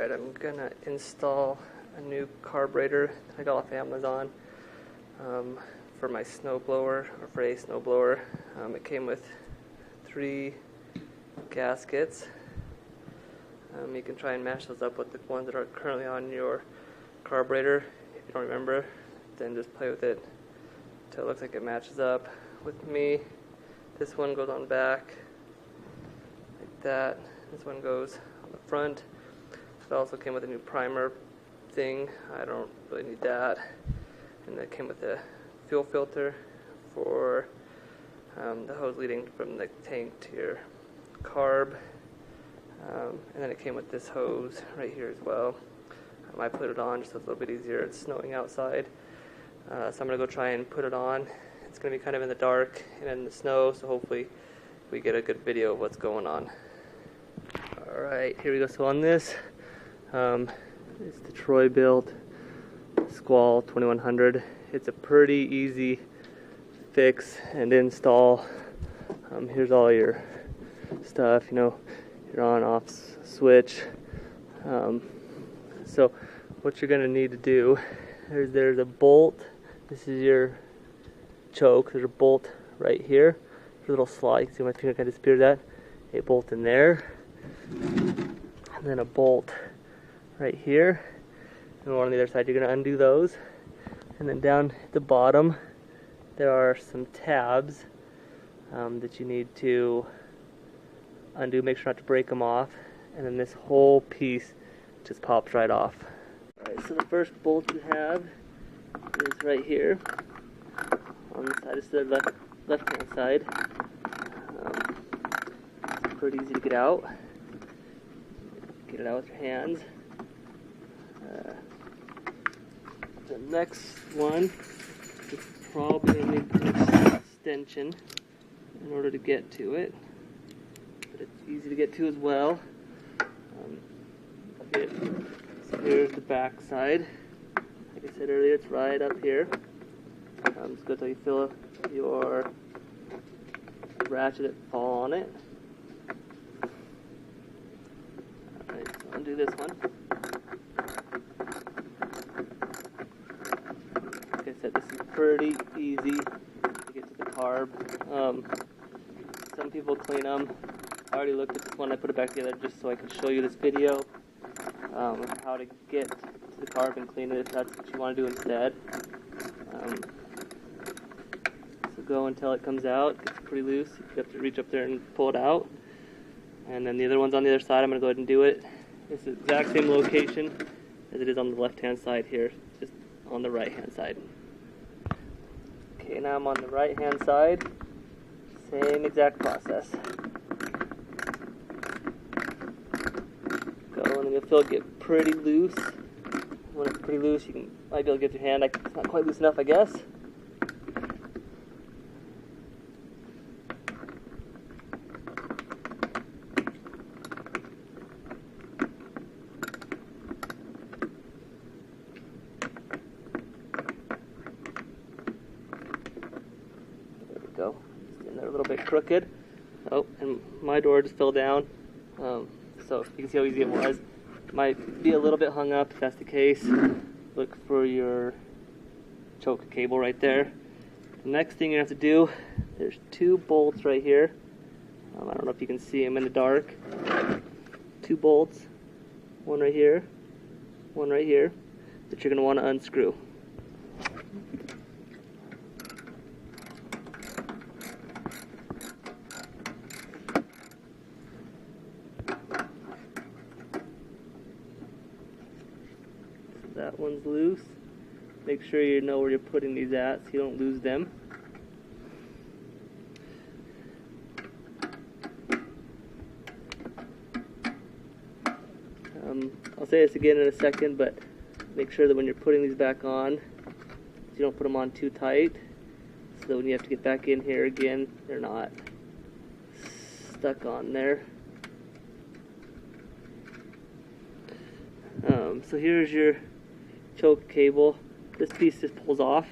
Alright, I'm gonna install a new carburetor I got off Amazon for my snowblower, or for a snowblower. It came with 3 gaskets. You can try and match those up with the ones that are currently on your carburetor. If you don't remember, then just play with it until it looks like it matches up. With me, this one goes on back like that. This one goes on the front. It also came with a new primer thing. I don't really need that. And it came with a fuel filter for the hose leading from the tank to your carb. And then it came with this hose right here as well. I put it on just so it's a little bit easier. It's snowing outside. So I'm going to go try and put it on. It's going to be kind of in the dark and in the snow, so hopefully we get a good video of what's going on. Alright, here we go. So on this, it's the troybilt squall 2100. It's a pretty easy fix and install. Here's all your stuff, you know, your on-off switch. So what you're going to need to do, there's a bolt. This is your choke. There's a bolt right here. There's a little slot. You can see my finger kind of disappeared that. A bolt in there. And then a bolt right here. And one on the other side. You're going to undo those. And then down at the bottom, there are some tabs that you need to undo. Make sure not to break them off. And then this whole piece just pops right off. Alright, so the first bolt you have is right here on the side. It's the left hand side. It's pretty easy to get out. Get it out with your hands. The next one is probably going to need an extension in order to get to it, but it's easy to get to as well. So here's the back side. Like I said earlier, it's right up here. Just go till you feel your ratchet fall on it. Alright, so undo this one. Like I said, this is pretty easy to get to the carb. Some people clean them. I already looked at this one. I put it back together just so I can show you this video of how to get to the carb and clean it if that's what you want to do instead. So go until it comes out. It gets pretty loose. You have to reach up there and pull it out. And then the other one's on the other side. I'm going to go ahead and do it. It's the exact same location as it is on the left hand side here, just on the right hand side. Okay, now I'm on the right hand side. Same exact process. Go, and then you'll feel it get pretty loose. When it's pretty loose, you might be able to get your hand. It's not quite loose enough, I guess. There we go. Just in there a little bit crooked. Oh, and my door just fell down. So you can see how easy it was. It might be a little bit hung up. If that's the case, look for your choke cable right there. The next thing you have to do, there's 2 bolts right here. I don't know if you can see them in the dark. 2 bolts, one right here, one right here, that you're going to want to unscrew. That one's loose. Make sure you know where you're putting these at so you don't lose them. I'll say this again in a second, but make sure that when you're putting these back on, you don't put them on too tight, so that when you have to get back in here again, they're not stuck on there. So here's your choke cable. This piece just pulls off,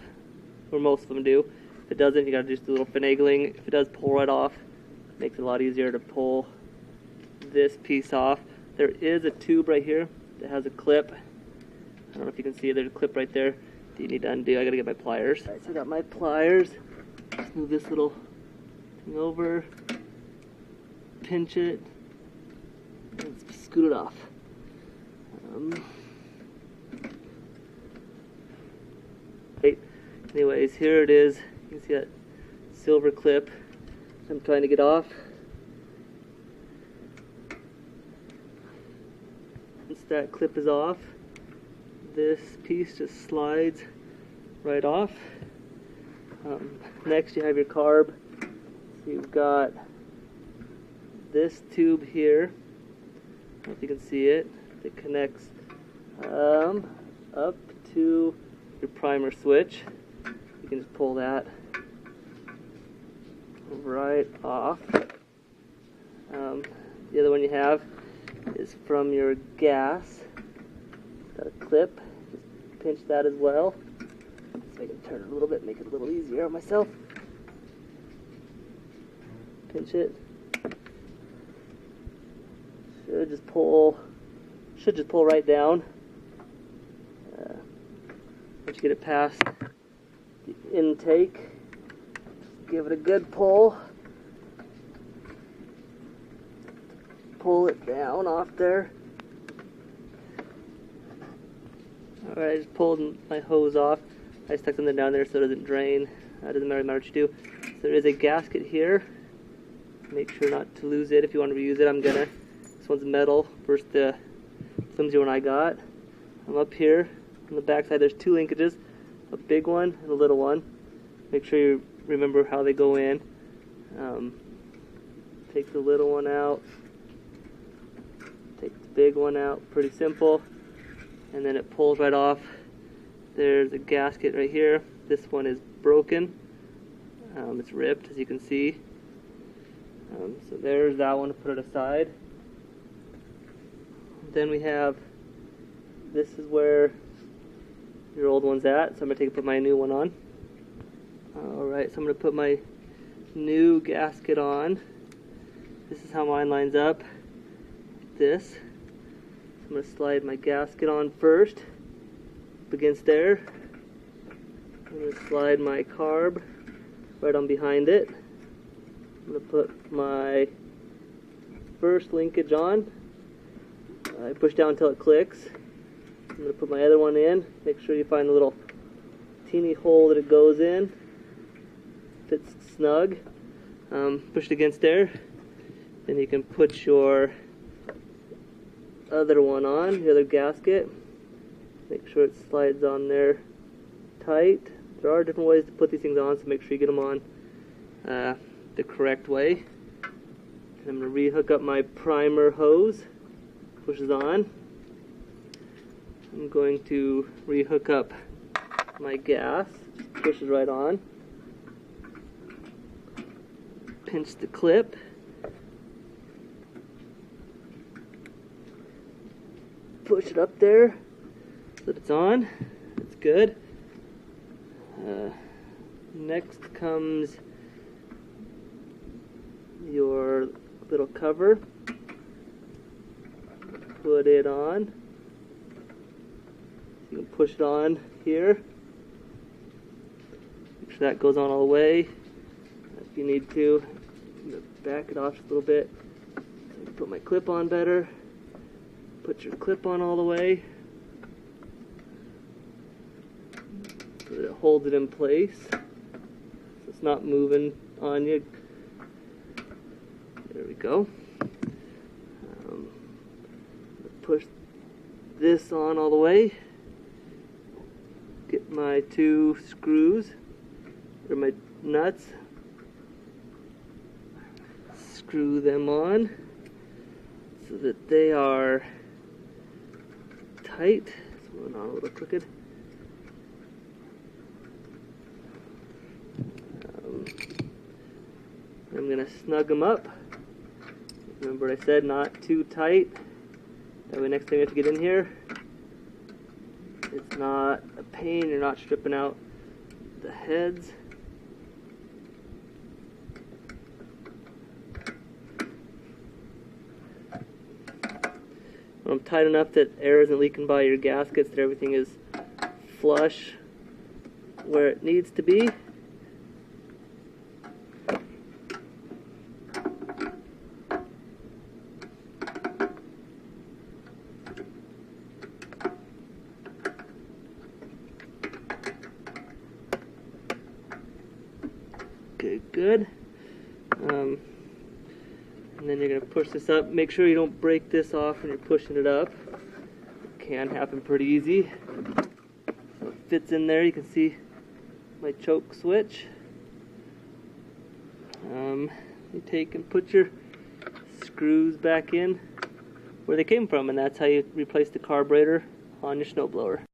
or most of them do. If it doesn't, you gotta just do a little finagling. If it does pull right off, it makes it a lot easier to pull this piece off. There is a tube right here that has a clip. I don't know if you can see it, there's a clip right there that you need to undo. I gotta get my pliers. Alright, so I got my pliers. Just move this little thing over, pinch it, and scoot it off. Right. Anyways, here it is. You can see that silver clip I'm trying to get off. Once that clip is off, this piece just slides right off. Next you have your carb. So you've got this tube here, I don't know if you can see it, that connects up to your primer switch. You can just pull that right off. The other one you have is from your gas. Got a clip, just pinch that as well. So I can turn it a little bit, make it a little easier on myself. Pinch it. Should just pull right down. Once you get it past the intake, give it a good pull. Pull it down off there. Alright, I just pulled my hose off. I stuck something down there so it doesn't drain. It doesn't matter what you do. So there is a gasket here. Make sure not to lose it if you want to reuse it. I'm gonna. This one's metal versus the flimsy one I got. I'm up here on the back side. There's two linkages, a big one and a little one. Make sure you remember how they go in. Take the little one out. Take the big one out. Pretty simple. And then it pulls right off. There's a gasket right here. This one is broken. It's ripped, as you can see. So there's that one to put it aside. Then we have, this is where your old one's at, so I'm going to put my new one on. Alright, so I'm going to put my new gasket on. This is how mine lines up. This. I'm going to slide my gasket on first, up against there. I'm going to slide my carb right on behind it. I'm going to put my first linkage on. I push down until it clicks. I'm going to put my other one in. Make sure you find the little teeny hole that it goes in. Fits snug. Push it against there. Then you can put your other one on, the other gasket. Make sure it slides on there tight. There are different ways to put these things on, so make sure you get them on the correct way. And I'm going to re-hook up my primer hose. Pushes on. I'm going to re-hook up my gas. Pushes right on. Pinch the clip. Push it up there so that it's on. It's good. Next comes your little cover. Put it on. You can push it on here. Make sure that goes on all the way. If you need to, back it off just a little bit. Put my clip on better. Put your clip on all the way so that it holds it in place. So it's not moving on you. There we go. Push this on all the way. Get my two screws, or my nuts. Screw them on so that they are tight. This one on a little crooked. I'm going to snug them up. Remember what I said, not too tight. That way next time you have to get in here, it's not a pain, you're not stripping out the heads. tight enough that air isn't leaking by your gaskets, that everything is flush where it needs to be. Okay, good. And then you're going to push this up. Make sure you don't break this off when you're pushing it up. It can happen pretty easy. So it fits in there. You can see my choke switch. You take and put your screws back in where they came from, and that's how you replace the carburetor on your snowblower.